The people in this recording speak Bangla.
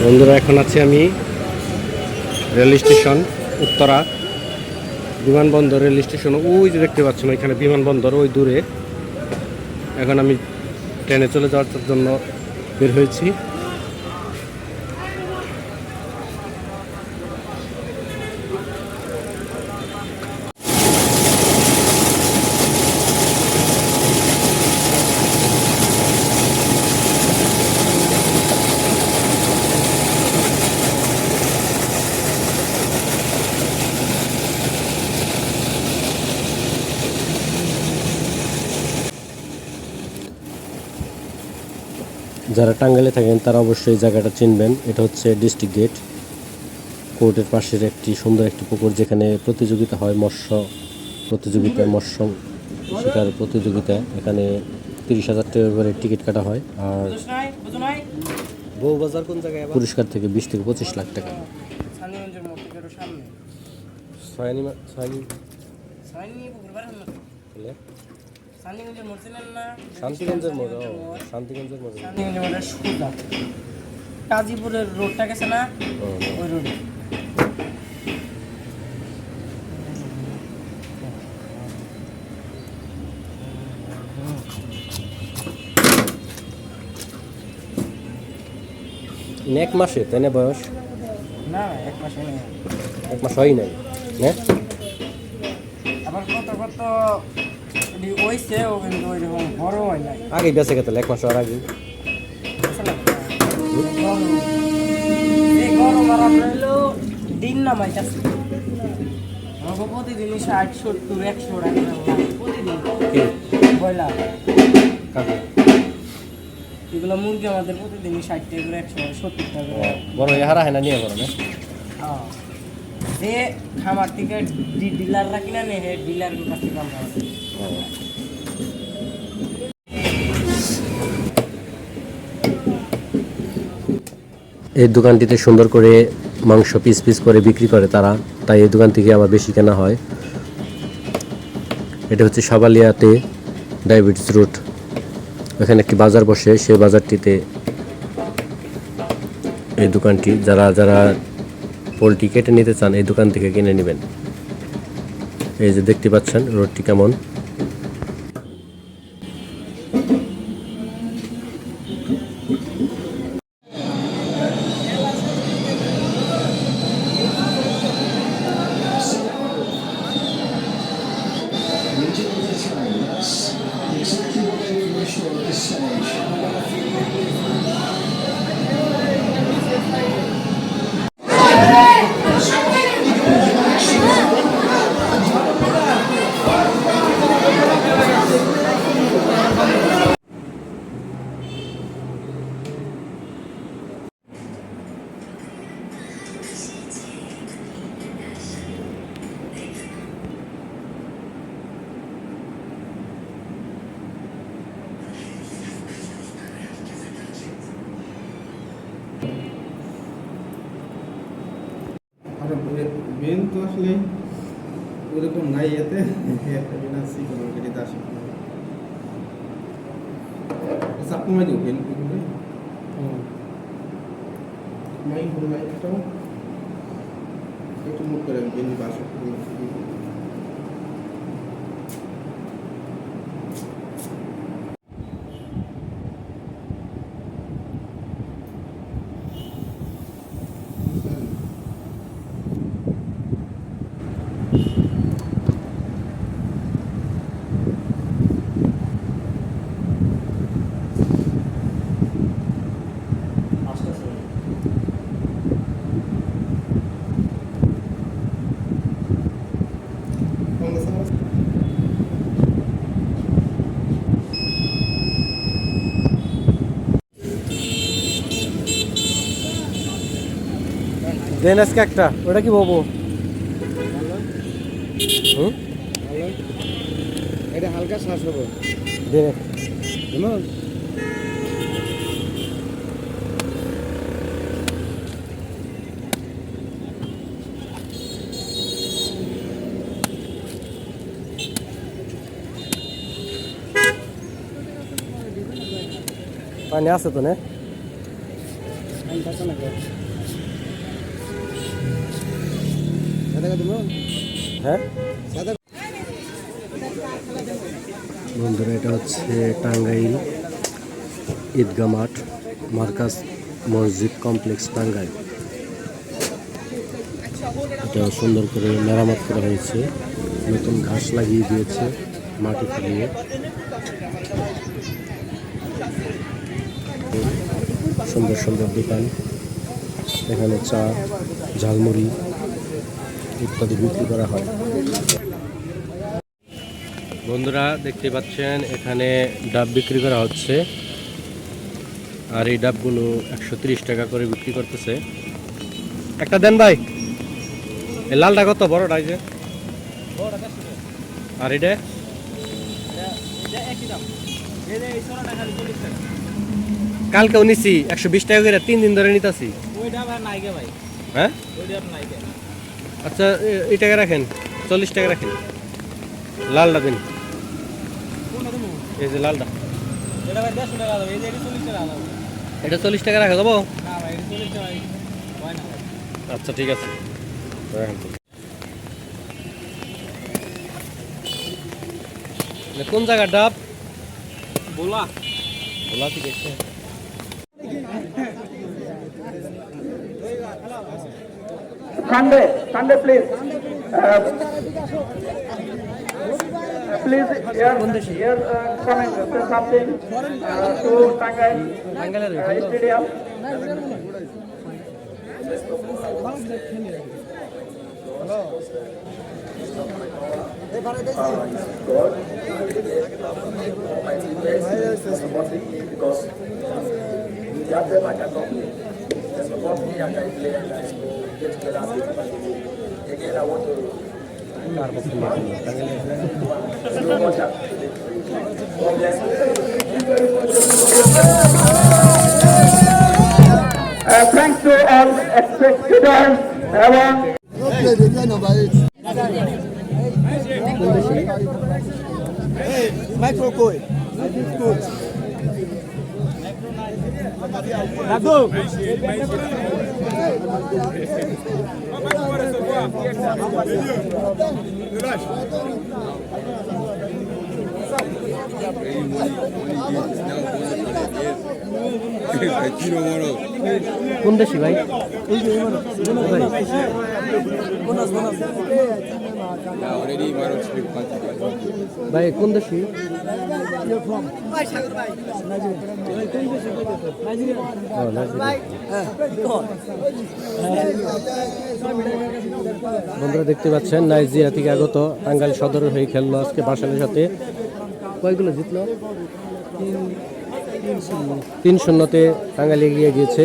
বন্ধুরা, এখন আছি আমি রেল স্টেশন উত্তরা বিমানবন্দর। রেল স্টেশন ওই যে দেখতে পাচ্ছেন, ওইখানে বিমানবন্দর ওই দূরে। এখন আমি ট্রেনে চলে যাওয়ার জন্য বের হয়েছি। যারা টাঙ্গাইলে থাকেন তারা অবশ্যই জায়গাটা চিনবেন। এটা হচ্ছে ডিস্ট্রিক্ট গেট। কোর্টের পাশের একটি সুন্দর একটি পুকুর, যেখানে প্রতিযোগিতা হয়, মৎস্য প্রতিযোগিতা, মৎস্য শিকার প্রতিযোগিতা। এখানে 30,000 টাকা করে টিকিট কাটা হয়। আর বউবাজার কোন জায়গায় পুরস্কার থেকে 20 থেকে 25 লাখ টাকা। শান্তিগঞ্জের মোড়, শান্তিগঞ্জের মোড়, কাজীপুরের রোডটা গেছে না, ওই রোডে। এক মাসে তাই না বয়স? না, 1 মাসে নেই, 1 মাস হয় নাই। হ্যাঁ, আবার কত কত হয়েছে, ও কিন্তু ওইরকম বড় হয় নাই। আগে বেঁচে গেছে 1 মাস হওয়ার আগে। গরম আর আমরা হলো দিন নামাইতেছে, আমাকে প্রতিদিনই 60, 70, 100 টাকা প্রতিদিন ব্রয়লার। এগুলো মুরগি আমাদের প্রতিদিনই 60 টাকা করে, 100, 70 টাকা করে। বড় হারা হয় না নিয়ে বড় না। হ্যাঁ, যে খামার থেকে ডিলাররা কিনা নেই, ডিলারের কাছ থেকে আমরা। এই দোকানটিতে সুন্দর করে মাংস পিস পিস করে বিক্রি করে তারা, তাই এই দোকান থেকে আমার বেশি কেনা হয়। এটা হচ্ছে সাবালিয়াতে ডায়াবেটিস রুট। এখানে একটি বাজার বসে, সেই বাজারটিতে এই দোকানটি। যারা যারা পোলট্রি কেটে নিতে চান এই দোকান থেকে কিনে নেবেন। এই যে দেখতে পাচ্ছেন রোডটি কেমন। মেন তো আসলে ওরকম নাই, এতে একটা মেন আছে মার্কেটে আসে চাপ কমাই দেবো পেন মাই হলো লাইটটাও একটু মুখ করে পেন বাসা দেন আজকে একটা, ওটা কি বলবো? এটা হালকা শ্বাস হবে দেন কেমন পানি আছে তো না? হ্যাঁ বন্ধুরা, এটা হচ্ছে টাঙ্গাইল ঈদগাহ মাঠ, মার্কাজ মসজিদ কমপ্লেক্স টাঙ্গাইল। এটা সুন্দর করে মেরামত করা হয়েছে, নতুন ঘাস লাগিয়ে দিয়েছে মাটি ফেলিয়ে। সুন্দর সুন্দর দোকান, এখানে চা, ঝালমুড়ি ইত্যাদি বিক্রি করা হয়। বন্ধুরা দেখতে পাচ্ছেন এখানে ডাব বিক্রি করা হচ্ছে, আর এই ডাবগুলো 130 টাকা করে বিক্রি করতেছে। একটা দেন ভাই। এই লালটা কত? বড়টা এই যে, আর এটা কালকেও নিছি 120 টাকা করে, 3 দিন ধরে নিতেছি। হ্যাঁ আচ্ছা, এই টাকা রাখেন, 40 টাকা রাখেন। লালটা দিন, এই যে লালটা, এটা 40 টাকা রাখা যাবো? আচ্ছা ঠিক আছে, কোন জায়গা ডাব? बोला বলা ঠিক আছে। Sunday, please. Please, here coming say something to Tangai Stadium. Because they are like a company. They support me and I play and I get together. Again, I want to Thanks to all spectators. কোন দেশি ভাই? ভাই কোন দেশি? বন্ধুরা দেখতে পাচ্ছেন নাইজেরিয়া থেকে আগত টাঙ্গাইল সদরের হয়ে খেললো আজকে বাসালের সাথে। কয়গুলো জিতলো? 3-0 টাঙ্গাইল এগিয়ে গিয়েছে।